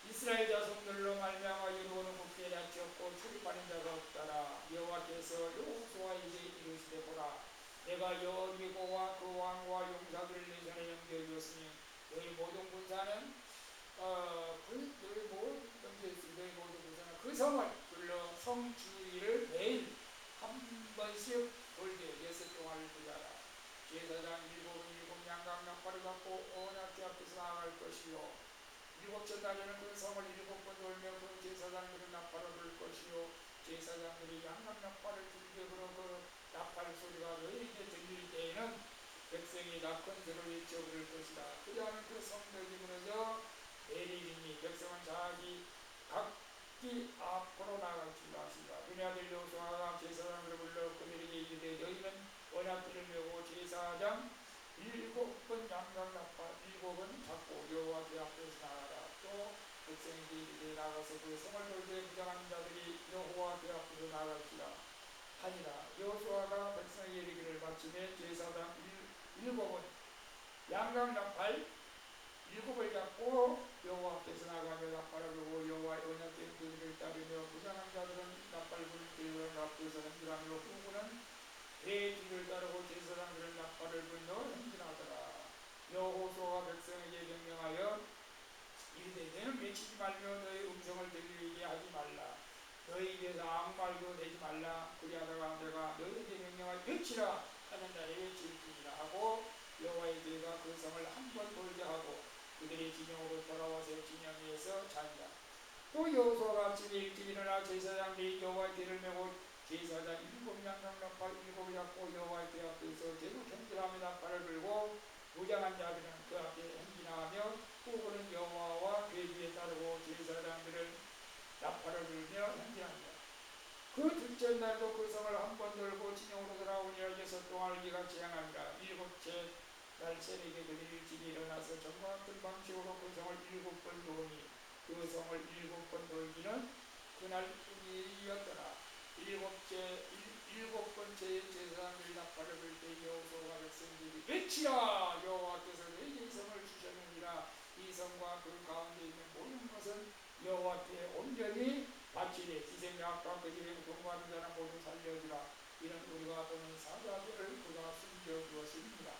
이스라엘 자손들로 말미암아 이루어는 국회에 갇혔고 출입하는 자가 없더라. 여호와께서 여호수아에게 이르시되 보라, 내가 여리고와 그 왕과 용사들을 내 손에 넘겨주었으니 너희 모든 군사는 너희 모든 넘겨주었으니 너희 모든 군사는 그 성을 둘러 성 주위를 매일 한 번씩 돌게 6동안을 두자라. 제사장 일곱 양각 나팔을 갖고 언약궤 앞에서 나아갈 것이요 일곱째 날에는 그 성을 7번 돌며 그 제사장들은 나팔을 불 것이요 제사장들이 양각 나팔을 불게 그러 그 나팔 소리가 너희에게 들릴 때에는 백성이 나큰 소리를 외쳐 부를 것이다. 그리하면 그 성벽이 무너져 내리리니 백성은 자기 각기 앞으로 나갈지라 하시라. 너희 아들 여호수아가 제사장들을 불러 그들에게 이르되 너희는 언약궤를 메고 제사장 7번 양각 나팔 7은 잡고 여호와께 앞에서 나가라. 또 백성에게 이르되 나가서 그 성을 돌되 무장한 자들이 여호와께 앞으로 나갈지라 하니라. 여호수아가 백성에게 이르기를 마침에 제사장 7은 양각 나팔 7을 잡고 여호와 앞에서 나가며 나팔을 불고 여호와의 언약궤 그들을 따르며 무장한 자들은 나팔 부는 대우를 앞에서 행진하며 후군은 배 뒤를 따르고 제사장들은 나팔을 불며 행진하더라. 여호수아가 백성에게 명령하여 이르되 너는 외치지 말며 너의 음성을 들리게 하지 말라. 너희 입에서 아무 말도 내지 말라. 그리하다가 내가 너희에게 명령하여 외치라 하는 날에 외칠지니라 하고 여호와의 죄가 그 성을 한 번 돌게 하고 그들이 진영으로 돌아와서 진영 위에서 잔다. 또 여호수아가 아침에 일찍 일어나 제사장들이 여호와의 궤를 메고 제사장 7양각 나팔 7을 잡고 여호와의 궤 앞에서 계속 행진하며 나팔을 불고 무장한 자들은 그 앞에 행진하며 후보는 여호와와 궤 뒤에 따르고 제사장들은 나팔을 불며 행진한다. 그 둘째 날도 그 성을 한 번 돌고 진영으로 돌아오니라. 6동안을 이같이 행하니라. 일곱째 날 새벽에 그들이 일찍 일어나서 전과 같은 방식으로 그 성을 7번 도니 그 성을 7번 돌기는 그날뿐이었더라. 일곱 번째 제사장들이 나팔을 불 때 여호수아가 백성들이 외치라. 여호와께서 너희에게 이 성을 주셨느니라. 이 성과 그 가운데 있는 모든 것은 여호와께 온전히 바치되 희생자와 그 집에 동거하는 자는 모두 살려주라. 이는 우리가 보는 사자들을 그가 숨겨주었습니다.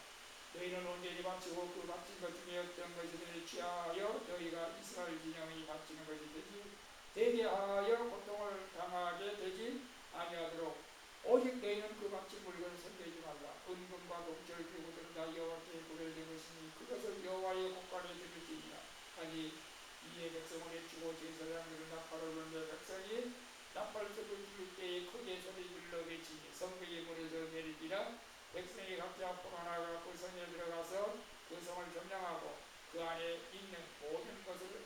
너희는 온전히 바치고 그 바친 것 중에 어떤 것이든지 취하여 너희가 이스라엘 진영이 바치는 것이 되게 하여 고통을 당하게 되지 아니하도록 오직 너희는 그 바친 물건을 손대지 말라. 은금과 동철 기구들은 다 여호와께 구별된 것이니 그것을 여호와의 곳간에 드릴지니라 하니 이에 백성을 해치고 제사장들은 나팔을 불며 백성이 나팔 소리를 줄 때에 크게 소리 질러 외치니 성벽이 무너져 내리니라. 백성이 각자 앞으로 나아가 그 성에 들어가서 그 성을 점령하고 그 안에 있는 모든 것을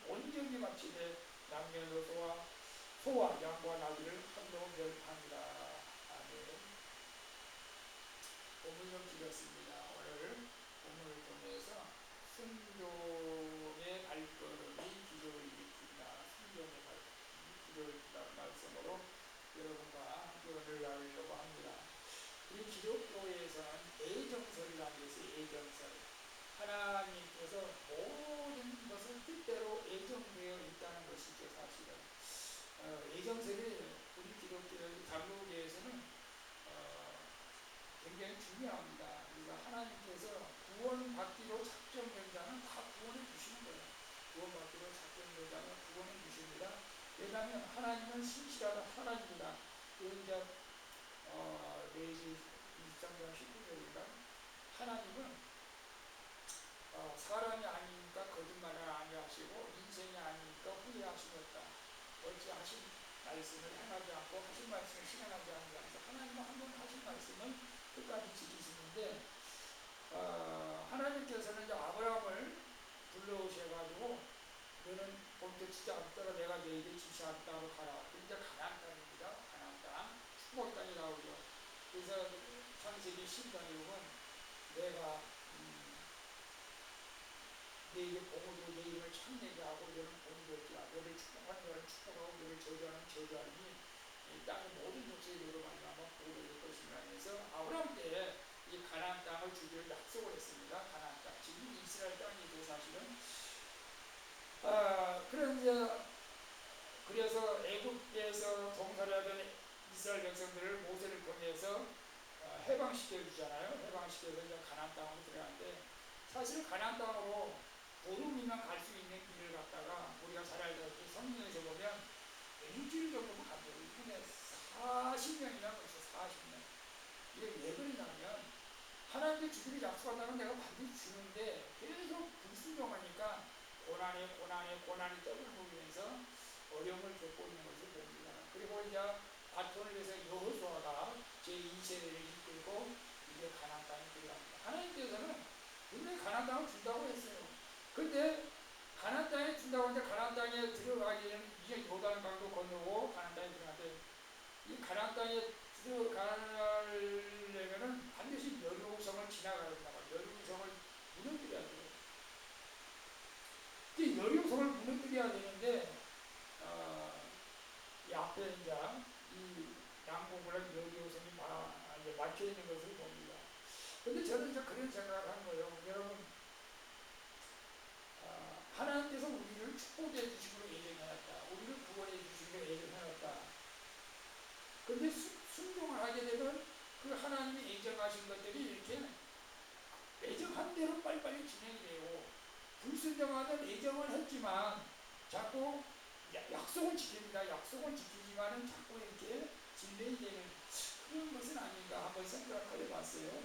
온전히 바치되 남녀노소와 소와 양과 나귀를 한동안 멸하니라. 아멘. 본문 좀 드렸습니다. 오늘 본문을 통해서 순종의 발걸음이 기적을 일으킨다. 순종의 발걸음이 기적을 일으킨다는 말씀으로 여러분과 함께 나누려고 합니다. 우리 기독교에서는 애정설이라는 것이 애정설. 하나님께서 모든 것을 뜻대로 애정되어 있다는 것이죠. 사실은 애정설이 우리 기독교의 장로교에서는 굉장히 중요합니다. 그러니까 하나님께서 구원받기로 작정된 자는 다 구원해 주시는 거예요. 구원받기로 작정된 자는 구원해 주십니다. 왜냐하면 하나님은 신실하다 하나님이다. 이제 레위기 23장 19절입니다. 하나님은 사람이 아니니까 거짓말을 아니하시고 인생이 아니니까 후회하시겠다. 어찌 하신 말씀을 행하지 않고 하신 말씀을 실행하지 않는 자에서 하나님은 한 번 하신 말씀을 끝까지 지키시는데 하나님께서는 이제 아브라함을 불러오셔가지고 너는 본토 치지 않더라 내가 너에게 지시한 땅으로 가라. 이제 가나안 땅입니다. 가나안 땅 축복 땅이 나오죠. 그래서 창세기 10장에 보면 내가 너에게 복을 주고 내 이름을 참내게 하고 너는 복이 될지라. 너를 축복하는 자는 축복하고 너를 저주하는 저주하니 이 땅의 모든 족속이 너로 말미암아 복을 얻을 것이라 해서 아브라함 때 이 가나안 땅을 주기로 약속을 했습니다. 가나안 땅 지금 이스라엘 땅이죠. 사실은 그래서 애굽에서 종살이하던 이스라엘 백성들을 모세를 통해서 해방시켜 주잖아요. 해방시켜서 이제 가나안 땅으로 들어가는데, 사실 가나안 땅으로 보름이면 갈 수 있는 길을 갖다가 우리가 잘 알다시피 성경에서 보면 일주일 정도면 간대요. 이번에 40년이나 걸쳐. 40년. 이게 왜 그러냐면 하나님께 주기를 약속한다면 내가 반드시 주는데 계속 불순종하니까 고난이 떡을 먹이면서 어려움을 겪고 있는 것을 봅니다. 그리고 이제 바톤을 위해서 여호수아가 제2세대를 이끌고 이제 가나안 땅에 들어갑니다. 하나님께서는 분명히 가나안 땅을 준다고 했어요. 근데 가나안 땅에 준다고 하는데 가나안 땅에 들어가기 전에 이제 요단강도 건너고 가나안 땅에 들어가는데, 이 가나안 땅에 들어가려면은 반드시 여리고성을 지나가야 된다고. 여리고성을 무너뜨려야 돼요. 이 여리고성을 무너뜨려야 되는데 이 앞에 이제 이 남북을 여리고성이 이제 막혀 있는 것을 봅니다. 근데 저는 이제 그런 생각을 한 거예요. 여러분, 하나님께서 우리를 축복해 주시기로 예정해놨다. 우리를 구원해 주시기로 예정해놨다. 그런데 순종을 하게 되면 그 하나님이 예정하신 것들이 이렇게 예정한 대로 빨리빨리 진행이 되고, 불순종하는 예정을 했지만 자꾸 약속은 지킵니다. 약속은 지키지만은 자꾸 이렇게 진행이 되는 그런 것은 아닌가 한번 생각을 해봤어요.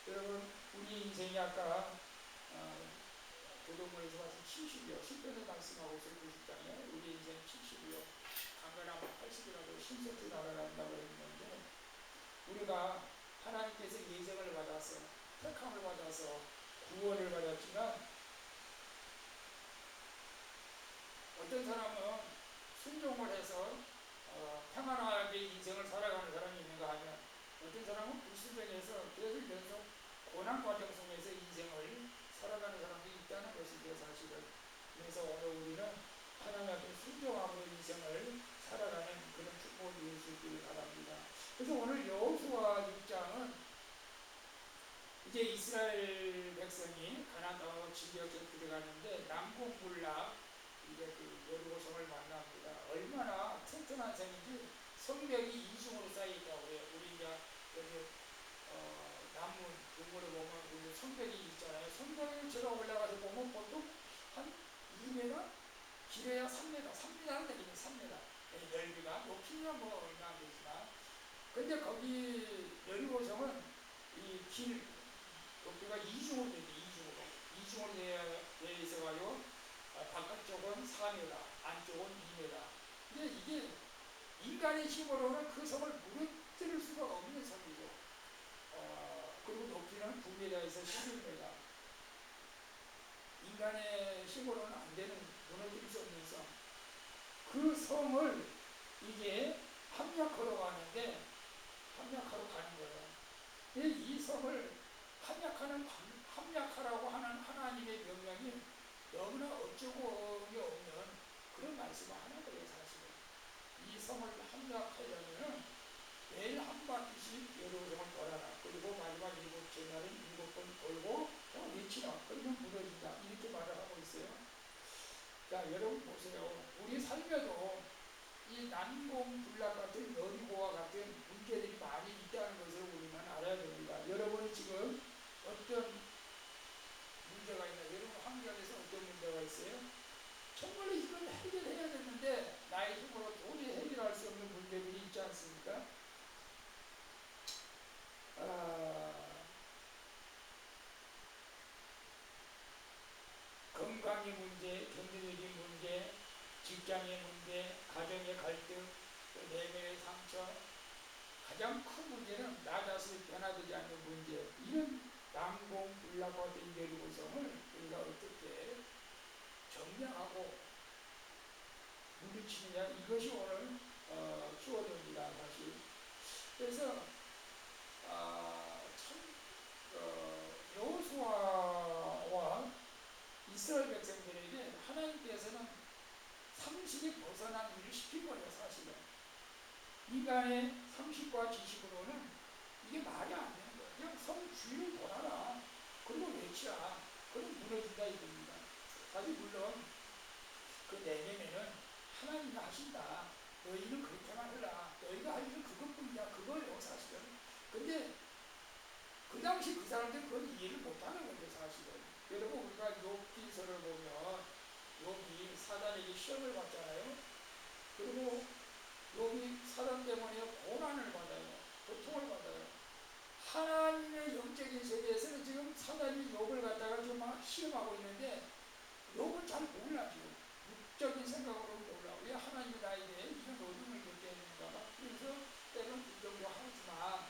여러분, 우리 인생이 아까 교동문에서 봐서 70이요. 10편을 말씀하고 있어요. 90장에 우리 인생 70이요. 강건하면 80이라도 신속히 날아간다고 했는데, 우리가 하나님께서 예정을 받아서 택함을 받아서 구원을 받았지만, 어떤 사람은 순종을 해서 평안하게 인생을 살아가는 사람이 있는가 하면, 어떤 사람은 불순종해서 계속 연속 고난 과정 속에서 인생을 살아가는 사람도 있다는 것이죠, 사실은. 그래서 오늘 우리는 하나님 앞에 순종함으로 인생을 살아가는 그런 축복을 누릴 수 있기를 바랍니다. 그래서 오늘 여호수아 6장은 이제 이스라엘 백성이 가나안 땅으로 진격에 들어가는데, 남궁불락 이제 그 여리고성을 만납니다. 얼마나 튼튼한 성인지 성벽이 이중으로 쌓여있다고 해요. 우리 이제 여기 남문 동물에 보면 우리 성벽이 있잖아요. 성벽을 제가 올라가서 보면 보통 한 2m, 길어야 3m, 3m는 되겠네. 3m. 넓이가 높이면 뭐 얼마 안 되지만, 근데 거기 여리고성은 이 길 높이가 이중으로 되어 있는데, 이중으로 되어 있어가지고 바깥쪽은 4m, 안쪽은 2m. 근데 이게 인간의 힘으로는 그 성을 무너뜨릴 수가 없는 성이죠. 그리고 높이는 9m에서 11m. 인간의 힘으로는 안 되는, 무너뜨릴 수 없는 성. 그 성을 이제 함락하러 가는데, 함락하러 가는 거예요. 이 성을 함락하라고 하는 하나님의 명령이 너무나 어쩌고니 없는 그런 말씀을 하는 거예요, 사실은. 이 성을 함락하려면 매일 한 바퀴씩 여리고성을 돌아라. 그리고 마지막 7째 날은 7번 돌고 외치라. 그러면 무너진다. 이렇게 말을 하고 있어요. 자, 여러분 보세요. 우리 삶에도 이 난공불락 같은 여리고와 같은 문제들이 많이 있다는 것을 우리는 알아야 됩니다. 여러분이 지금 어떤 문제가 있나? 여러분 환경에서 어떤 문제가 있어요? 정말로 이걸 해결해야 되는데 나의 힘으로 도저히 해결할 수 없는 문제들이 있지 않습니까? 건강의 문제, 경제적인 문제, 직장의 문제, 가정의 갈등, 내면의 상처, 가장 큰 문제는 나 자신이 변화되지 않는 문제. 이런 난공불락과 된 여리고성을 우리가 어떻게 정리하고 물리치느냐, 이것이 오늘 키워드입니다, 사실. 그래서 여호수아와 이스라엘 백성들에게 하나님께서는 상식이 벗어난 일을 시킨 거예요, 사실은. 인간의 상식과 지식으로는 이게 말이 안 되는 거예요. 그냥 성 주위를 돌아라. 그리고 외치라. 그럼 무너진다 이겁니다. 사실 물론 그 내면에는 하나님이 하신다. 너희는 그렇게만 해라. 너희가 할 일은 그것뿐이야. 그거예요 사실은. 근데 그 당시 그 사람들은 그걸 이해를 못하는 거죠 사실은. 여러분 우리가 욥기서를 보면 욥이 사단에게 시험을 받잖아요. 그리고 욥이 사단 때문에 고난을 받아요. 고통을 받아요. 하나님의 영적인 세계에서는 지금 사단이 욥을 갖다가 지금 막 시험하고 있는데 욥은 잘 몰라 지금. 육적인 생각으로 몰라. 왜 하나님이 나에게 이런 어둠을 겪게 해주는가. 그래서 때는 불평도 하지만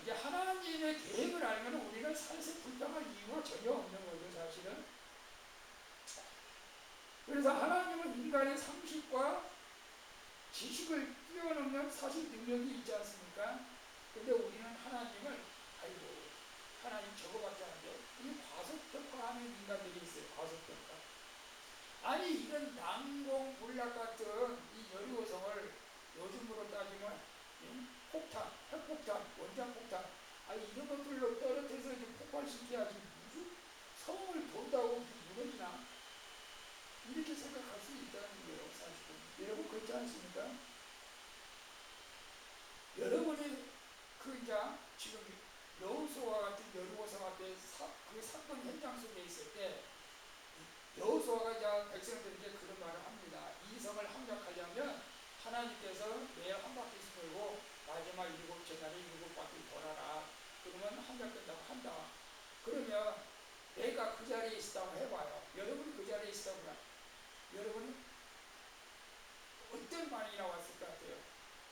이제 하나님의 계획을 알면 우리는 살세 불평할 이유가 전혀 없는 거죠 사실은. 그래서 하나님은 인간의 상식과 지식을 뛰어넘는 사실 능력이 있지 않습니까? 근데 우리는 하나님을 아이고 하나님 저거밖에 안 돼. 이 과소평가하는 인간들이 있어요. 과소평가. 아니 이런 난공불락 같은 이 여리고성을 요즘으로 따지면 폭탄, 핵폭탄, 원자폭탄 이런 것들로 떨어뜨려서 폭발시켜야지 무슨 성을 돈다고 무너지나 이렇게 생각할 수 있다는 거예요 사실은. 여러분 그렇지 않습니까? 여러분이 이제 지금 여호수아와 같은 여리고성 앞에 그 사건 현장 속에 있을 때 여호수아가 이제 백성들에게 그런 말을 합니다. 이 성을 함락하려면 하나님께서 매일 한 바퀴씩 돌고 마지막 7재단에 7바퀴 돌아라. 그러면 함락된다고 한다. 그러면 내가 그 자리에 있었다고 해봐요. 여러분이 그 자리에 있었다고 해봐요. 여러분은 어떤 반응이 나왔을 것 같아요?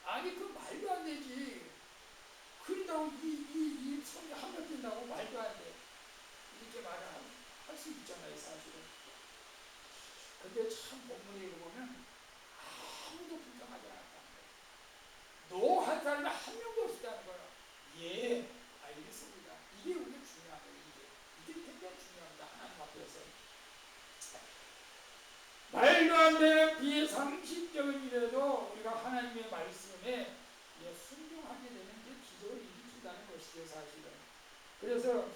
아니 그 말도 안 되지. 그런다고 이 성이 함락된다고 말도 안 돼. 이렇게 말을 할 수 있잖아요 사실은. 근데 참 본문에 읽어보면 아무도 불평하지 않았다는 거예요. 노 한 사람이 한 명도 없었다는 거예요. 예, 알겠습니다. 이게 우리가 중요한 거예요. 이게 굉장히 중요합니다. 하나님 앞에서. 말도 안 되는 비상식적인 일에도 우리가 하나님의 말씀에 순종하게 되는 게 기적을 일으킨다는 것이죠 사실은. 그래서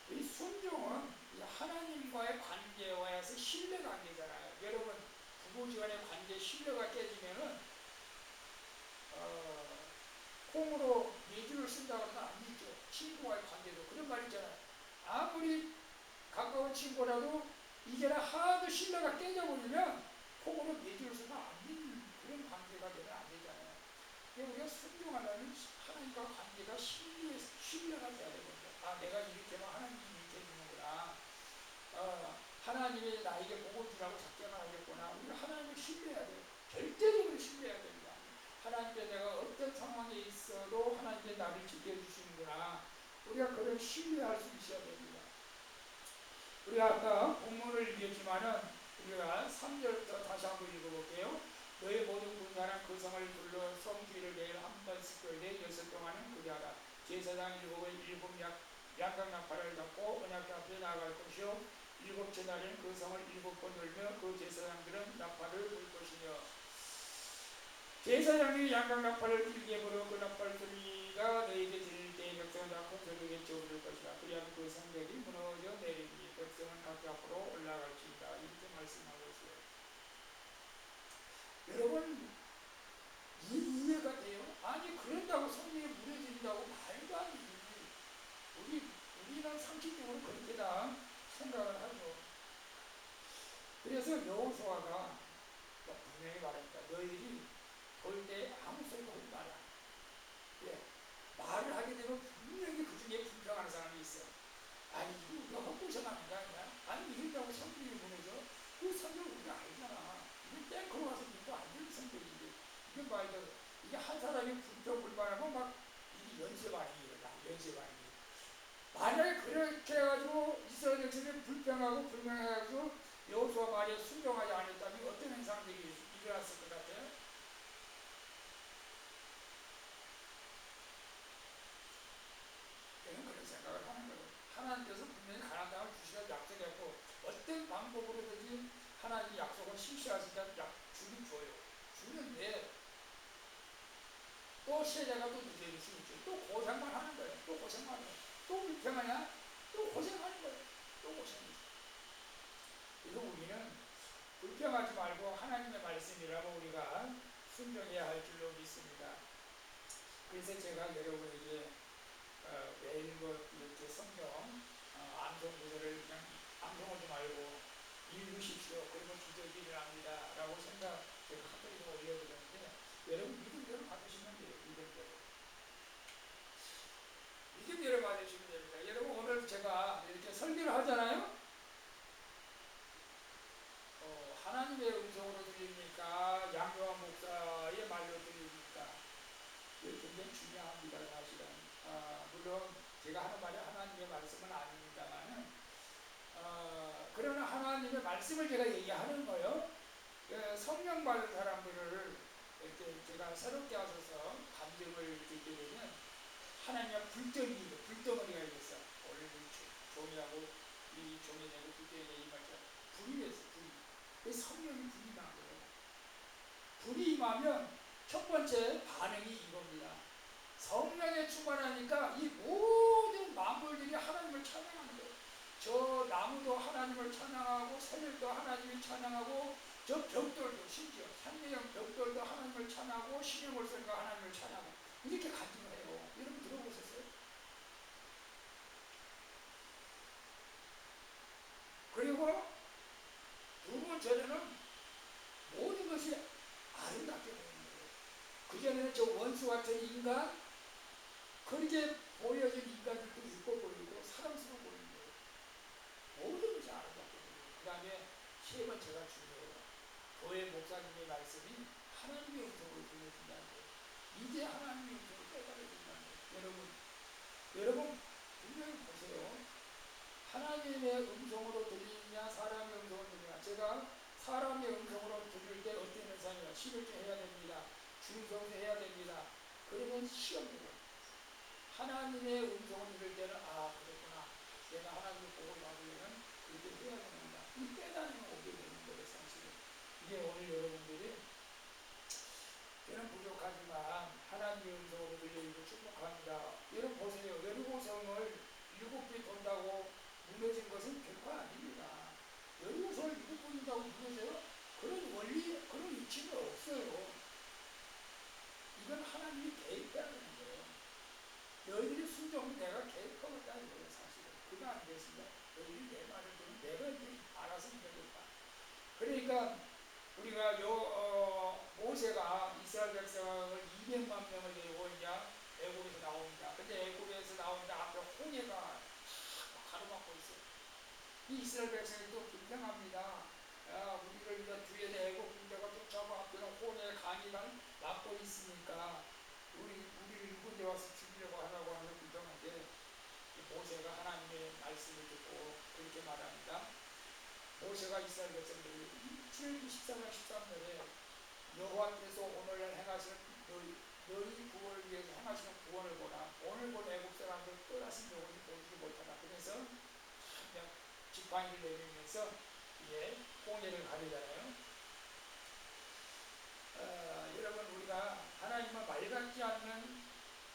이 순종은 하나님과의 관계와에서 신뢰 관계잖아요. 여러분 부부지간의 관계 신뢰가 깨지면은 콩으로 예주를 쓴다고 하면 안 믿죠. 친구와의 관계도 그런 말 있잖아요. 아무리 가까운 친구라도 이제는 하도 신뢰가 깨져버리면 콩으로 예주를 쓰면 안 믿는 그런 관계가 되면 안 되잖아요. 우리가 순종하려면 하나님과 관계가 신뢰가 돼야 되거든요. 내가 이렇게만 하나님이 이렇게 해주는구나. 하나님이 나에게 복을 주라고 작정을 하겠구나. 우리가 하나님을 신뢰해야 돼요. 절대적으로 신뢰해야 됩니다. 하나님께 내가 어떤 상황에 있어도 하나님께 나를 지켜주시는구나. 우리가 그걸 신뢰할 수 있어야 됩니다. 우리가 아까 본문을 읽었지만은 우리가 3절부터 다시 한번 읽어볼게요. 너희 모든 군사는 그 성을 불러 성주의를 매일 한 번씩 끌되 6 동안은 그리하라. 제사장 7의 양강나팔을 잡고 언약궤 앞에 나아갈 것이요 7째 날에는 그 성을 7번 돌며 그 제사장들은 나팔을 불 것이며 제사장이 양강나팔을 길게 불어 그 나팔 소리가 너희에게 들릴 때에 백성은 다 큰 소리에 쳐부를 것이라. 그리하면 그 성벽이 무너져 내리니 백성은 각기 앞으로 올라갈지이다. 이렇게 말씀하고 있어요. 여러분 이해가 돼요? 아니 그런다고 성경이 무너진다고 말도 안 되지. 우리는 상식적으로 그렇게 다 생각을 하죠. 그래서 여호수아가 분명히 말합니다. 너희들이 볼 때 아무 소리도 하지 마라. 예, 말을 하게 되면 분명히 그 중에 불평하는 사람이 있어. 아니 이거 우리가 헛구성하는 거 아니야? 아니 이런다고 성경이 무너져? 그 성경 우리가 알잖아. 이게 땡크로 와서 믿고 안 되는 성경인데 이게 말도 이게 한 사람이 불평불만하고 막 이게 연쇄반응이 일어나. 연쇄반응이. 만약에 그렇게 해가지고 이스라엘 백성이 불평하고 불명해가지고 여호수아 말에 순종하지 않았다면 어떤 현상들이 일어났을 것 같아요? 저는 그런 생각을 하는 거예요. 하나님께서 분명히 가나안 땅을 주시라고 약속했고 어떤 방법으로든지 하나님이 약속을 실시하시니까 주긴 줘요. 주는데 또 세대가 또 늦어질 수 있죠. 또 고생만 하는 거예요. 또 고생만 해요. 또 불평하냐? 또 고생하는 거예요. 또 고생이죠. 그래서 우리는 불평하지 말고 하나님의 말씀이라고 우리가 순종해야 할 줄로 믿습니다. 그래서 제가 여러분에게 매일 이렇게 성경 암송 구절을 그냥 암송하지 말고 읽으십시오. 그리고 기적이 일어납니다 라고 제가 카톡에 올려드렸는데, 여러분 믿음대로 받으시면 돼요. 믿음대로 받으시면 됩니다. 여러분 오늘 제가 이렇게 설교를 하잖아요. 하나님의 음성으로 들립니까? 양요한 목사의 말로 들립니까? 이게 굉장히 중요합니다. 사실은. 물론 제가 하는 말이 하나님의 말씀은 아닙니다만, 그러나 하나님의 말씀을 제가 얘기하는 거요. 성령 받은 사람들을 이렇게 제가 새롭게 하셔서 감정을 듣게 되면 하나님의 불덩어리가 있어. 원래 종이하고 이 종이 되고 불덩이가 임하죠. 불이 됐어. 성령이 불이 난 거예요. 불이 임하면 첫 번째 반응이 이겁니다. 성령에 충만하니까 이 모든 만물들이 하나님을 찬양하는 거예요. 저 나무도 하나님을 찬양하고 새들도 하나님을 찬양하고 저 벽돌도, 심지어 산대형 벽돌도 하나님을 찬양하고 신영월설과 하나님을 찬양하고 이렇게 간증해요. 여러분 들어보셨어요? 그리고 두 번째는 모든 것이 아름답게 보이는 거예요. 그전에는 저 원수 같은 인간, 그렇게 보여진 인간들도 이뻐 보이고 사랑스러워 보이는 거예요. 모든 것이 아름답게 보이고. 그 다음에 세 번째가 중요해요. 교회 목사님의 말씀이 하나님의 음성으로 들려준다는 거예요. 이제 하나님의 음성을 깨달아준다는 거예요. 여러분 분명히 보세요. 하나님의 음성으로 들리냐 사람의 음성으로 들리냐. 제가 사람의 음성으로 들을 때 어떤 현상이냐. 시를 해야 됩니다. 중성도 해야 됩니다. 그러면 시험이고, 하나님의 음성을 들을 때는 그렇구나. 내가 하나님의 복을 받으려면 이렇게 해야 됩니다. 이 깨달음이 오게 되는 거예요. 사실은 이게 오늘 여러분들이 저는 부족하지만 하나님의 음성으로 들려주고 축복합니다. 여러분 보세요. 여리고성을 7개 돈다고 무너진 것은 결코 아닙니다. 여리고성을 7개 돈다고 무너져요? 그런 원리, 그런 이치가 없어요. 이건 하나님이 계획해야 되는 거예요. 너희들이 순종은 내가 계획하고 있다는 거예요. 사실은 그거 안 됐습니다. 너희들이 내 말을 들으면 내가 이제 알아서 되겠다. 그러니까 우리가 모세가 이스라엘 백성을 200만 명을 데리고 이제 애굽에서 나옵니다. 근데 애굽에서 나오는데 앞에 홍해가 가로막고 있어요. 이 이스라엘 백성이 또 불평합니다. 우리를 이제 뒤에 애굽 군대가 쫓아오고 앞에는 홍해 강이 막고 있으니까 우리를 일꾼데 와서 죽이려고 하라고 하는 불평한데, 모세가 하나님의 말씀을 듣고 그렇게 말합니다. 모세가 이스라엘 백성들을 출애굽기 14장 13절에 여호와께서 오늘날 행하시는 너희 구원을 위해서 행하시는 구원을 보라. 오늘 본 애국 사람들 떠나신 영혼이 보지 못하라. 그래서 그냥 지팡이를 내밀면서 홍해를 가르잖아요. 여러분 우리가 하나님은 말 같지 않는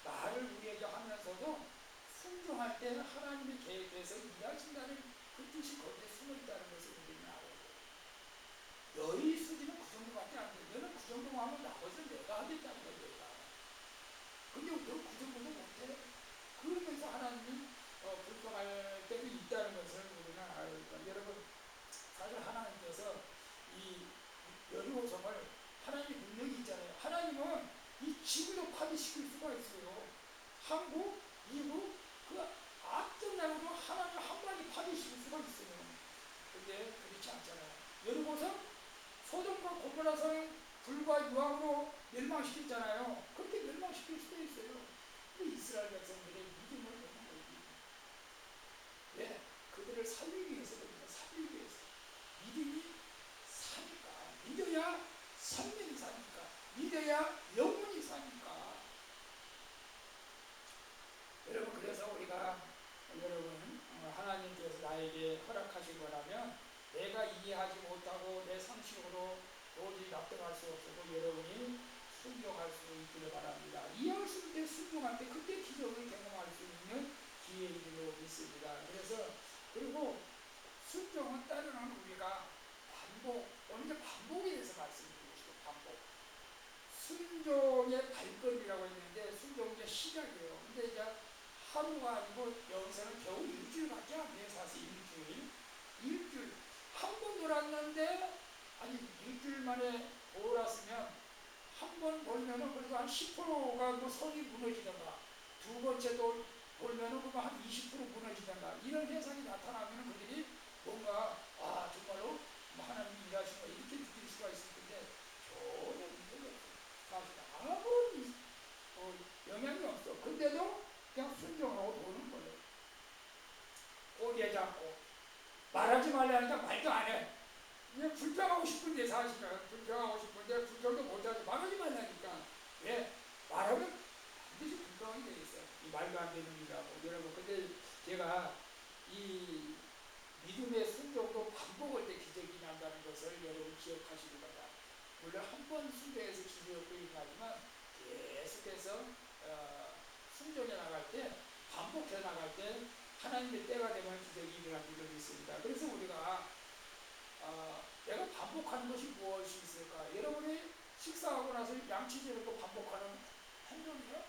말을 우리에게 하면서도 순종할 때는 하나님의 계획에서 일하신다는 그 뜻이 거기에 숨어있다는 것을 우리는 알아야 돼요. 너희 수지는 그 정도밖에 안 돼. 너는 그 정도만 하면 나머지는 내가 하겠다는 거야. 내가. 근데 너 그 정도도 못해. 그러면서 하나님이 불평할 때도 있다는 것을 우리는 알아야 됩니다. 여러분 사실 하나님께서 이 여리고성을 하나님이 능력이 있잖아요. 하나님은 이 지구도 파괴시킬 수가 있어요. 한국, 미국, 그 앞전 나라도 하나님 한 방에 파괴시킬 수가 있어요. 근데 그렇지 않잖아요. 여리고성, 소돔과 고모라성은 불과 유황으로 멸망시켰잖아요. 그렇게 멸망시킬 수도 있어요. 근데 이스라엘 백성들의 믿음을 보는 거예요. 왜? 그들을 살리기 위해서 그럽니다. 살리기 위해서. 믿음이 사니까. 믿어야 생명이 사니까. 믿어야 영혼이 사니까. 여러분 그래서 우리가 여러분 하나님께서 나에게 허락하신 거라면 내가 이해하지 못하고 내 상식으로 도저히 납득할 수 없어도 여러분이 순종할 수 있기를 바랍니다. 이해할 수 있을 때 순종할 때 그때 기적을 경험할 수 있는 기회이기로 믿습니다. 그래서 그리고 순종은 따르는 우리가 반복, 오늘 하루가 아니고 여기서는 겨우 일주일밖에 안 돼요. 사실 일주일 한 번 돌았는데 아니 일주일 만에 돌았으면 한 번 돌면은 그래도 한 10%가 뭐 선이 무너지던가 두 번째 돌면은 그거 한 20% 무너지던가 이런 현상이 나타나면은 그들이 뭔가 아 정말로 뭐 하나님이 일하시는 거 이렇게 느낄 수가 있을 텐데 전혀 문제가 없어요. 사실 아무런 영향이 없어. 근데도 그냥 순종하고 도는 거예요. 꼬리에 잡고 말하지 말라니까 말도 안 해. 그냥 불평하고 싶은데 사실은 불평하고 싶은데 불평도 못하지 말하지 말라니까. 왜? 말하면 반드시 불평이 돼 있어요. 이 말도 안 되는 일이라고. 여러분 근데 제가 이 믿음의 순종도 반복할 때 기적이 난다는 것을 여러분 기억하시기 바랍니다. 물론 한 번 순종해서 기적이 일어나지만 계속해서 순종해 나갈 때 반복해 나갈 때 하나님의 때가 되면 기적이 일어날 일이 있습니다. 그래서 우리가 내가 반복하는 것이 무엇이 있을까? 여러분이 식사하고 나서 양치질을 또 반복하는 행동이요?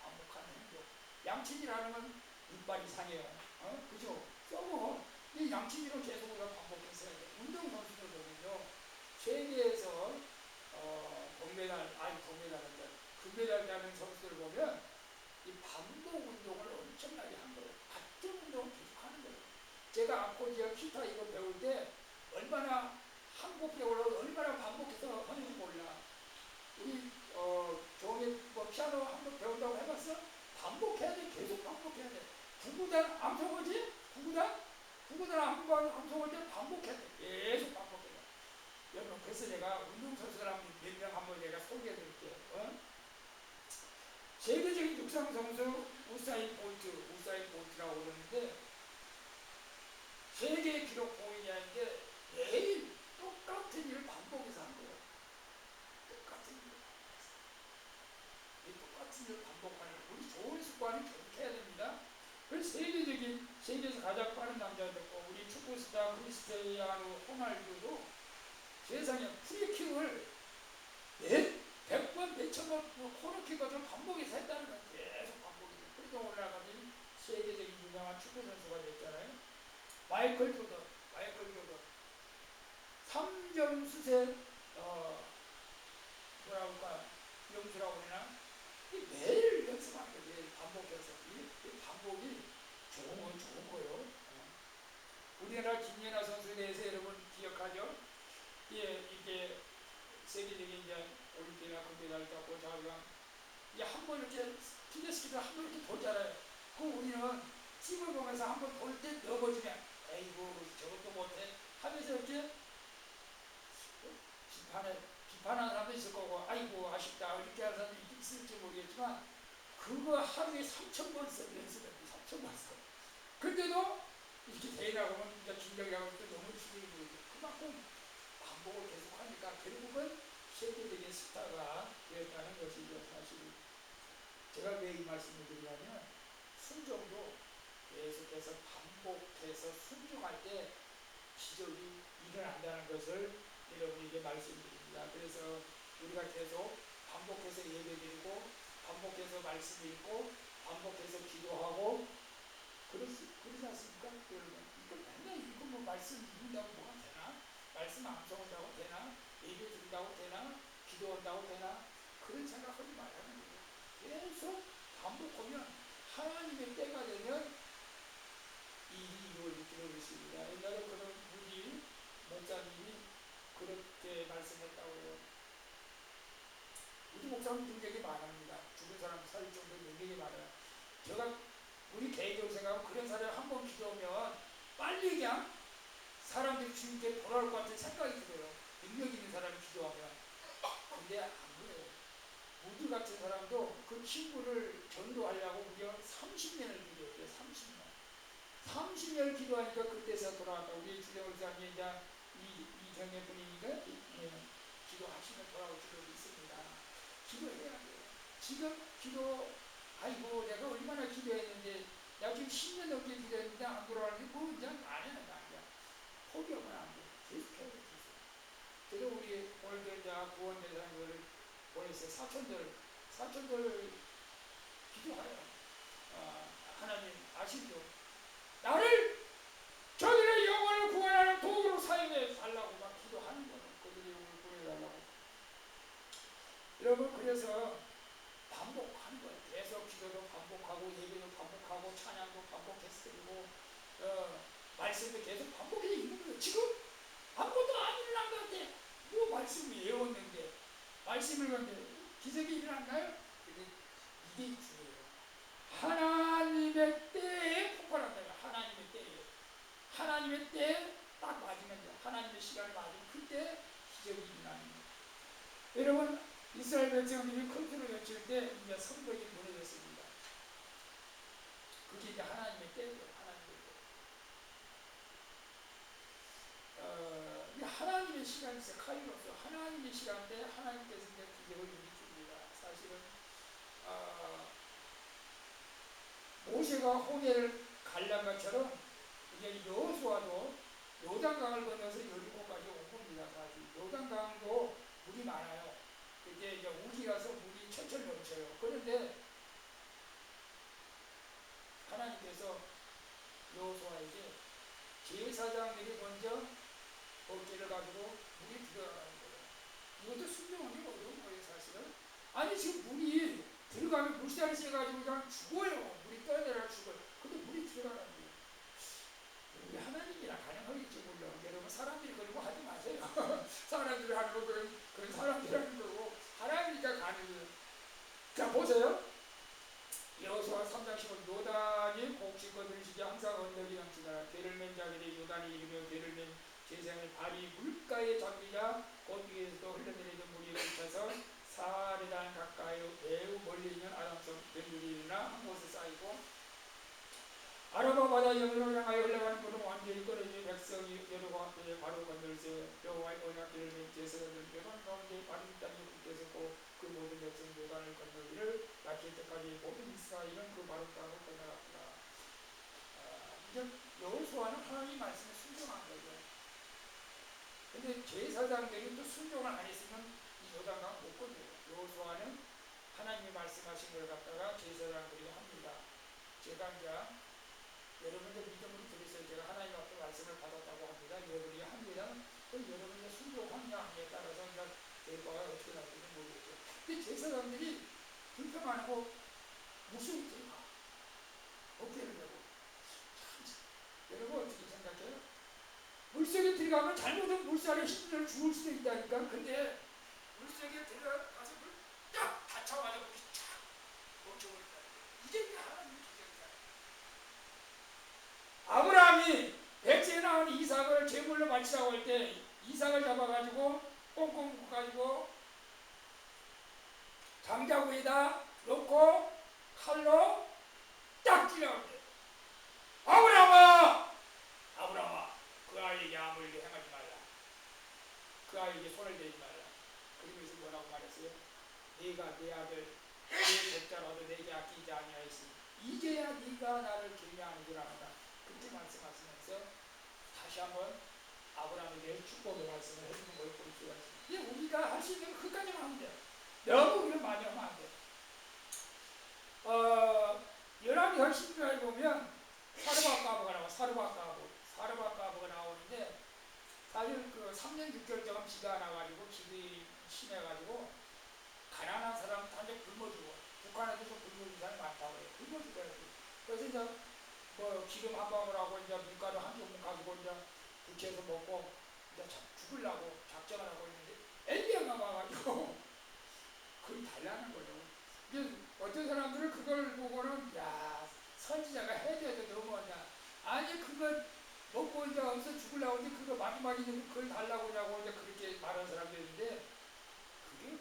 반복하는 행동. 양치질하는 건 이빨이 상해요. 그죠? 썩어. 이 양치질은 계속 우리가 반복해서 해야 돼. 운동선수들 보면요. 세계에서 동메달인데 금메달 따는 선수들 보면 이 반복 운동을 엄청나게 한 거예요. 같은 운동을 계속 하는 거예요. 제가 아코디언 기타 이거 배울 때 얼마나 한곡 배우려고 얼마나 반복해서 하는지 몰라. 우리 종이 뭐 피아노 한번 배운다고 해봤어? 반복해야 돼. 계속 반복해야 돼. 구구단 암송하지? 구구단 한번 암송할 때 반복해야 돼. 계속 반복해야 돼. 여러분 그래서 내가 운동선수들 몇 명 한번 내가 소개해드릴게요. 세계적인 육상 선수 우사인 볼트라고 그러는데 세계 기록 보이냐는데 매일 똑같은 일을 반복해서 한 거예요. 똑같은 일을 반복하는 거예요. 우리 좋은 습관을 계속해야 됩니다. 그래서 세계에서 가장 빠른 남자였고 우리 축구 스타 크리스티아노 호날두도 세상에 프리킥을 100번, 몇천 번 코너킥을 좀 반복해서 했다는 건 계속 반복해서 그래서 올라가진 세계적인 유명한 축구 선수가 됐잖아요. 마이클 조던 3점 슛에 영수라고 그러나 매일 연습하는 거예요. 매일 반복해서 이 반복이 좋은 거예요. 우리나라 김연아 선수에 대해서 여러분 기억하죠? 예, 이게 세계적인 이제 올림픽이나 금메달을 땄고 자기가 이게 한 번 이렇게 피겨스키도 한 번 이렇게 돌잖아요. 그 우리는 찜을 보면서 한 번 돌 때 넘어지면 에이구 저것도 못해 하면서 이렇게 비판하는 사람도 있을 거고 아이고 아쉽다 이렇게 하는 사람도 있을지 모르겠지만 그거 하루에 3,000번 써 연습했고 3,000번 써. 근데도 이렇게 대회 나가면 이제 긴장하고 또 너무 힘이 들고 그만큼 반복을 계속하니까 결국은 세계적인 스타가 되었다는 것이죠. 사실 제가 왜 이 말씀을 드리냐면 순종도 계속해서 반복해서 순종할 때 기적이 일어난다는 것을 여러분에게 말씀드립니다. 그래서 우리가 계속 반복해서 예배드리고 반복해서 말씀 읽고 반복해서 기도하고 그러지 않습니까? 여러분 이거 맨날 이거 뭐 말씀 읽는다고 뭐가 되나? 말씀 암송한다고 되나? 예배 드린다고 되나? 기도한다고 되나? 그런 생각하지 말라는 거예요. 계속 반복하면 하나님의 때가 되면 일이 이루어지기로 있습니다. 옛날에 그런 무디 목사님이 그렇게 말씀했다고 해요. 무디 목사님 능력이 많습니다. 죽은 사람 살릴 정도의 능력이 많아요. 제가 우리 개인적으로 생각하면 그런 사람이 한 번 기도하면 빨리 그냥 사람들이 주님께 돌아올 것 같은 생각이 들어요. 능력 있는 사람이 기도하면. 근데 안 그래요. 무디 같은 사람도 그 친구를 전도하려고 무려 30년을 기도했대요. 30년 기도하니까 그때서 돌아왔다. 우리 주정을사님 이제 이정의 분이니까 기도하시면 돌아올 줄로 있습니다. 기도해야 돼요. 지금 아이고 내가 얼마나 기도했는데 나 지금 10년 넘게 기도했는데 안 돌아왔는데 그건 이제 아니야. 포기하면 안 돼. 계속해야 돼. 그래서 우리 오늘도 이제 구원대상을 보냈어요. 사촌들 기도해요. 아시죠? 나를 저들의 영혼을 구원하는 도구로 사용해 달라고 막 기도하는 거예요. 그들의 영혼을 구해달라고. 여러분, 그래서 반복하는 거예요. 계속 기도도 반복하고 예배도 반복하고 찬양도 반복해서 드리고 말씀도 계속 반복해서 읽는 거예요. 지금 아무것도 안 일어난 것 같아. 뭐 말씀을 외웠는데 말씀을 읽었는데 기적이 일어났나요? 이게 중요해요. 하나님의 때에 폭발한다. 하나님의 때에. 하나님의 때에 딱 맞으면 하나님의 시간을 맞으면 그때 기적이 일어나는 거예요. 여러분, 이스라엘 백성들이 컨트롤 외칠 때 이제 성벽이 무너졌습니다. 그게 이제 하나님의 때예요. 하나님의 때. 하나님의 시간이 있어요. 카이로스. 하나님의 시간인데 하나님께서 이제 기적을 일으킵니다. 사실은 모세가 홍해를 갈란 것처럼 이제 여호수아도 요단강을 건너서 여리고까지 온 겁니다. 사실 요단강도 물이 많아요. 그때 이제 우기라서 물이 철철 넘쳐요. 그런데 하나님께서 여호수아에게 제사장들이 먼저 어깨를 가지고 물이 들어가는 거예요. 이것도 순종하기 어려운 거예요, 사실은. 아니, 지금 물이 들어가면 물살이 세가지고 그냥 죽어요. 물이 떠내려 죽어요. 근데 물이 들어가는 거예요. 우리 하나님이라 가능하겠지 몰라. 여러분, 사람들이 그런 거 하지 마세요. 사람들이 하는 거 그런 사람들이 하는 거고 하나님이니까 가능해요. 자, 보세요. 여호수아 3장 10절 요단이 곡식 거들시지 항상 언덕이 넘치더라. 괴를 맨 자들이 요단이 이르며 괴를 맨 제사장의 발이 물가에 잠기자 곧 위에서도 흘러내리던 물이 넘쳐서 사르단 가까이 매우 멀리 있는 아람성 뱀들이 일어나 한 곳에 쌓이고 아라바 바다 영으로 향하여 흘러가는 물은 완전히 끊어지며 백성이 여호와 앞에 바로 건널세 여호와의 언약궤를 맨 제사장들 요단 가운데 바른 땅이 굳게 섰고 그 모든 백성 요단을 건너기를 낮을 때까지 모든 이스라엘은 그 바른 땅을 건너갔더라. 이제 여호수아는 하나님 말씀에 순종한 거죠. 근데 제사장들이 또 순종을 안 했으면 이 요단강 못 건너요. 여호수아는 하나님이 말씀하신 걸 갖다가 제사장들이 합니다. 제가 이제 여러분들 믿음으로 들으세요. 제가 하나님 앞에 말씀을 받았다고 합니다. 여러분이 합니다. 그럼 여러분의 순종하냐에 따라서 이제 결과가 어떻게 나올지 모르겠죠. 근데 제사장들이 불평하고 무속이 들어가. 어깨를 대고. 여러분 어떻게 생각해요? 물속에 들어가면 잘못하면 물살에 힘들어 죽을 수도 있다니까. 근데 물속에 들어가서 물 딱 다쳐가지고 물이 쫙 멈춰버린다. 이게 하나님의 기적이다. 아브라함이 백제에 나온 이삭을 제물로 바치라고 할 때 이삭을 잡아가지고 꽁꽁 묶어가지고 장자구에다 놓고 칼로 딱 찔러올 때 아브라함아! 아브라함아, 그 아이에게 아무 일도 행하지 말라. 그 아이에게 손을 대지 말라. 그러면서 뭐라고 말했어요? 네가 내 아들 내 독자라도 내게 아끼지 아니하였으니 이제야 네가 나를 경외하는 줄 알았다. 그렇게 말씀하시면서 다시 한번 아브라함에게 축복의 말씀을 해주는 걸 볼 수가 있습니다. 근데 우리가 할 수 있는 건 그까지만 하면 돼요. 너무 우리를 많이 하면 안 돼요. 열왕기상 12장에 보면 사르밧가브가 나와. 사르밧가브가 나오는데 사실 그 3년 6개월 동안 비가 나가지고 기근이 심해가지고 가난한 사람 단지 굶어 죽어. 북한에도 좀 굶어 죽는 사람이 많다고 해요. 굶어 죽어요. 그래서 이제 뭐 기름 한 방울하고 이제 밀가루 한 조금 가지고 이제 부채에서 먹고 이제 죽으려고 작정을 하고 있는데 엘리야가 와가지고 거의 달라는 거예요. 어떤 사람들은 그걸 보고는 야, 선지자가 해줘도 너무하냐. 아니 그거 먹고 이제 어디서 죽으려고 하는데 그거 마지막에 그걸 달라고 하냐고 이제 그렇게 말하는 사람도 있는데 그게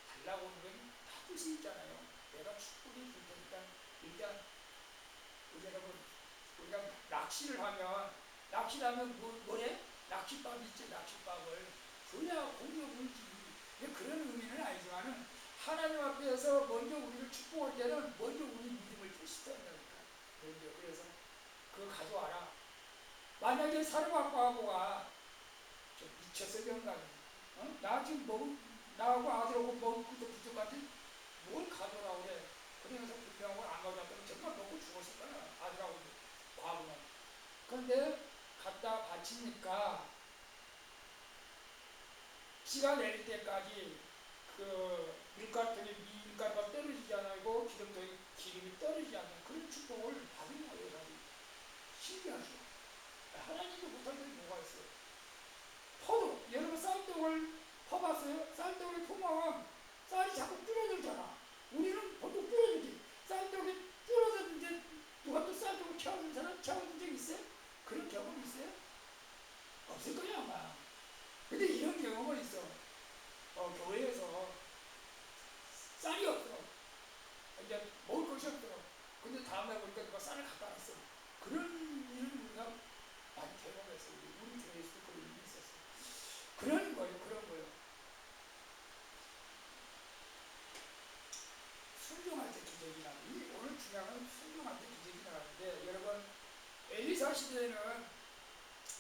달라고 하는 건 다 뜻이 있잖아요. 내가 축복해 줄 테니까 일단 우리가 낚시를 하면 뭐래? 낚싯밥 있지, 낚싯밥을 줘야 고기가 보이지. 그런 의미는 아니지만은 하나님 앞에서 먼저 우리를 축복할 때는 먼저 우리 믿음을 테스트한다니까. 그래서 그거 가져와라. 만약에 사르밧가브가 좀 미쳤어 병감이. 나 지금 나하고 아들하고 먹을 것도 부족한데 뭘 가져오라고 그래. 그러면서 불평하고 안 가져왔다면 정말 먹고 죽었을 거야. 아들 과부는. 그런데 갖다 바치니까 비가 내릴 때까지 그 밀가루통에 밀가루가 떨어지지 않고 기름이 떨어지지 않는 그런 축복을 받은 거예요. 신기하죠. 하나님도 못할 때 뭐가 있어요? 퍼도 여러분 쌀떡을 퍼봤어요? 쌀떡을 퍼면 쌀이 자꾸 줄어들잖아. 우리는 보통 줄어들지. 쌀떡이 줄어들는데 누가 또 쌀떡을 채워준 사람 채워준 적 있어요? 그런 경험 있어요? 없을 거야 아마. 근데 이런 경험은 있어. 교회에서 쌀이 없어. 이제 먹을 것이 없어. 근데 다음날 보니까 누가 쌀을 갖다 놨어. 그런 일을 우리가 많이 경험했어. 우리 교회에서도 그런 일이 있었어. 그런 거예요. 순종할 때 기적이 나는 오늘 중요한 건 순종할 때 기적이 나는데 여러분 엘리사 시대에는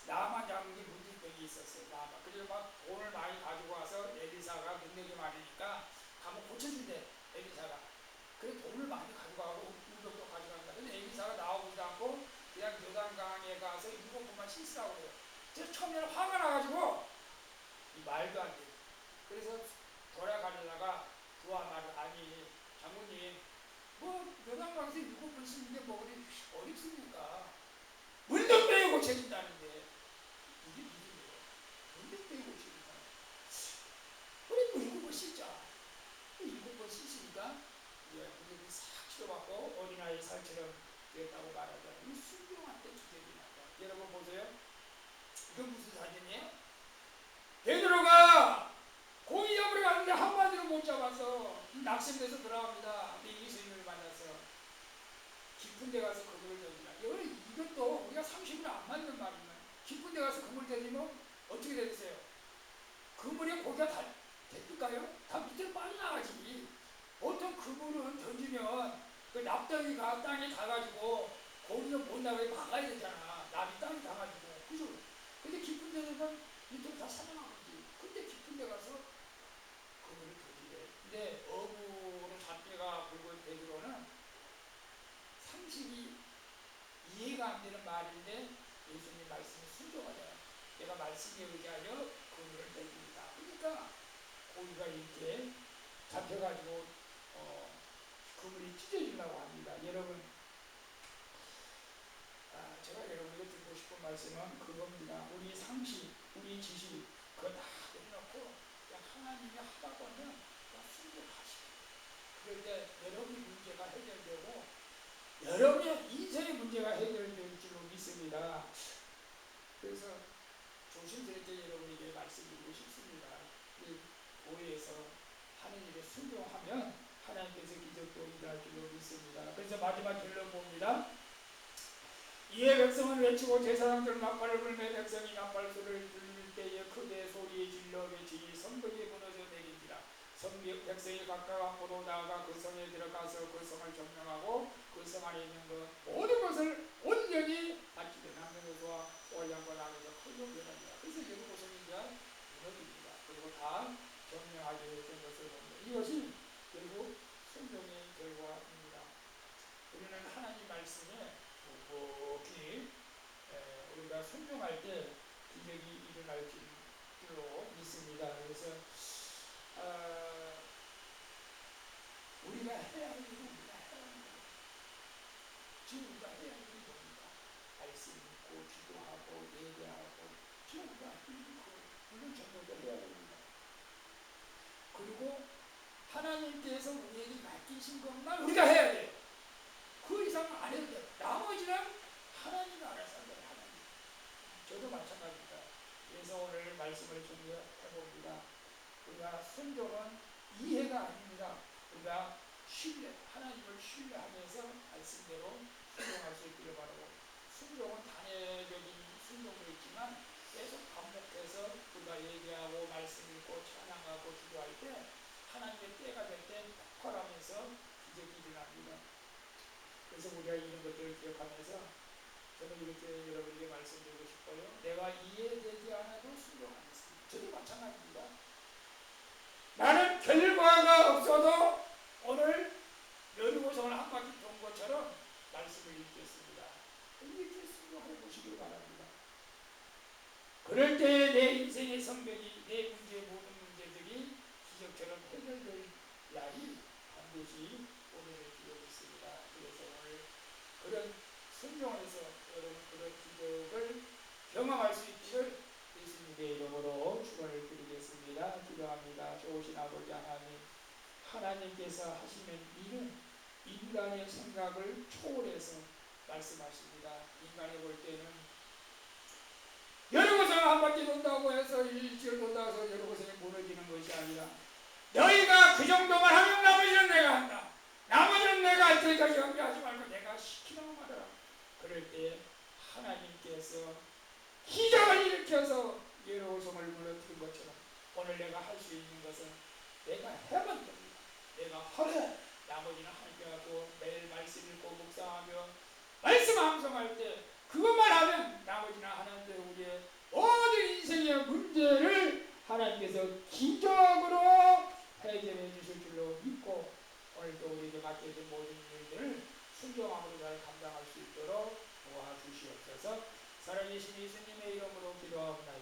나만 잡는 게 문제병이 있었어요. 나만. 그래서 막 돈을 많이 가지고 와서 엘리사가 능력이 많으니까 가면 고쳐준대. 엘리사가. 그래서 돈을 많이 가져가고 우병도 가져간다. 근데 엘리사가 나오지도 않고 그냥 요단강에 가서 7번만 씻으라고 해요. 그래서 처음에는 화가 나가지고 이 말도 안 돼. 그래서 돌아가려다가 부하 말을 아니 장군님 뭐 요단강에서 7번 씻는 게 뭐 그리 어렵습니까? 물도 고쳐진다는데 이게 믿음이에요. 물도 고쳐진다. 그래 뭐 7번 씻자. 7번 씻으니까 물이 싹 치러받고 어린아이 살처럼 되었다고 말하잖아요. 이 순종할 때 기적이 나다. 여러분 보세요. 이건 무슨 사진이에요? 베드로가 고기 잡으러 갔는데 한 마디로 못 잡아서 낙심돼서 돌아옵니다. 근데 예수님을 만나서 깊은 데 가서 그물을 던지라. 이것도 우리가 상식으로 안 맞는 말이면 깊은 데 가서 그물 던지면 어떻게 되겠어요? 그물에 고기가 다 됐을까요? 다 밑으로 빠져나가지. 보통 그물은 던지면 그 납덩이가 땅에 가가지고 고기가 못 나가게 막아야 되잖아. 납이 땅에 가가지고. 그죠? 근데 깊은 데는 밑으로 다 살아나가지. 근데 깊은 데 가서 그물을 던지래. 근데 어부로 잡기가 불고 베드로는 상식이 이해가 안 되는 말인데 예수님 말씀에 순종하잖아. 내가 말씀에 의하여 그물을 던집니다. 그러니까 고기가 이렇게 잡혀가지고 그물이 찢어지려고 합니다. 여러분, 제가 여러분에게 듣고 싶은 말씀은 그겁니다. 우리 상식, 우리 지식, 그거 다 내려놓고 그냥 하나님이 하라고 하면 그냥 순종하시고 그럴 때 여러분의 문제가 해결되고 여러분의 인생의 문제가 해결될 줄로 믿습니다. 그래서 조심스럽게 여러분에게 말씀드리고 싶습니다. 이 교회에서 하는 일에 순종하면 하나님께서 기적도 일할 줄로 믿습니다. 그래서 마지막 결론 봅니다. 이에 백성은 외치고 제사장들 나팔을 불매 백성이 나팔 소리를 들릴 때에 크게 소리에 질러 외치니 성벽이 무너져 내린지라. 백성이 각각 앞으로 나아가 그 성에 들어가서 그 성을 점령하고 그 성 안에 있는 것 모든 것을 온전히 바치되 남녀노소와 오양과 남에서 크게 변합니다. 그래서 예루살렘이 이제 무너집니다. 그리고 다 점령하게 된 것을 봅니다. 이것이 결국 순종의 결과입니다. 우리는 하나님 말씀에 묵묵히 우리가 순종할 때 기적이 일어날 줄로 믿습니다. 그래서 우리가 해야 할 일은 우리가 해야 합니다. 지금 우리가 해야 할 일이 뭡니까? 말씀 읽고 기도하고 예배하고 지금 우리가 할 일이 물론 전부터 해야 됩니다. 그리고 하나님께서 우리에게 맡기신 것만 우리가 해야 돼요. 그 이상은 안 해도 돼요. 나머지는 하나님이 알아서 해요. 하나님. 저도 마찬가지입니다. 그래서 오늘 말씀을 정리해봅니다. 우리가 순종은 이해가 아닙니다. 우리가 하나님을 신뢰하면서 말씀대로 순종할 수 있기를 바라고, 순종은 단회적인 순종도 있지만 계속 반복해서 우리가 얘기하고 말씀 읽고 찬양하고 기도할 때 하나님의 때가 될 때 폭발하면서 기적이 일어납니다. 그래서 우리가 이런 것들을 기억하면서 저는 이렇게 여러분에게 말씀드리고 싶어요. 내가 이해되지 않아도 순종하겠습니다. 저도 마찬가지입니다. 나는 결과가 없어도 오늘 여리고성을 한 바퀴 돈 것처럼 말씀을 읽겠습니다. 이렇게 해보시길 바랍니다. 그럴 때 내 인생의 성벽이, 내 모든 문제들이 기적처럼 해결될 날이 반드시 오늘의 기적이 있습니다. 그래서 오늘 그런 순종에서 여러분 그런 기적을 경험할 수 있기를 예수님의 이름으로 축원을 드리겠습니다. 기도합니다. 좋으신 아버지 하나님, 하나님께서 하시는 일은 인간의 생각을 초월해서 말씀하십니다. 인간이 볼 때는 여러 곳을 한 바퀴 돈다고 해서 일주일 돈다고 해서 여러 곳에 무너지는 것이 아니라 너희가 그 정도만 하면 나머지는 내가 한다. 나머지는 내가 할 테니까 염려하지 말고 내가 시키라고 말하라. 그럴 때 하나님께서 기적을 일으켜서 예루살렘을 무너뜨린 것처럼 오늘 내가 할 수 있는 것은 내가 해본 겁니다. 내가 하고 나머지는 하나님하고 매일 말씀 읽고 묵상하며 말씀 암송할 때 그것만 하면 나머지는 하나님께 우리의 모든 인생의 문제를 하나님께서 기적으로 해결해 주실 줄로 믿고 오늘도 우리에게 맡겨진 모든 일들을 순종함으로 잘 감당할 수 있도록 도와주시옵소서. 살아계신 예수님의 이름으로 기도하옵나이다.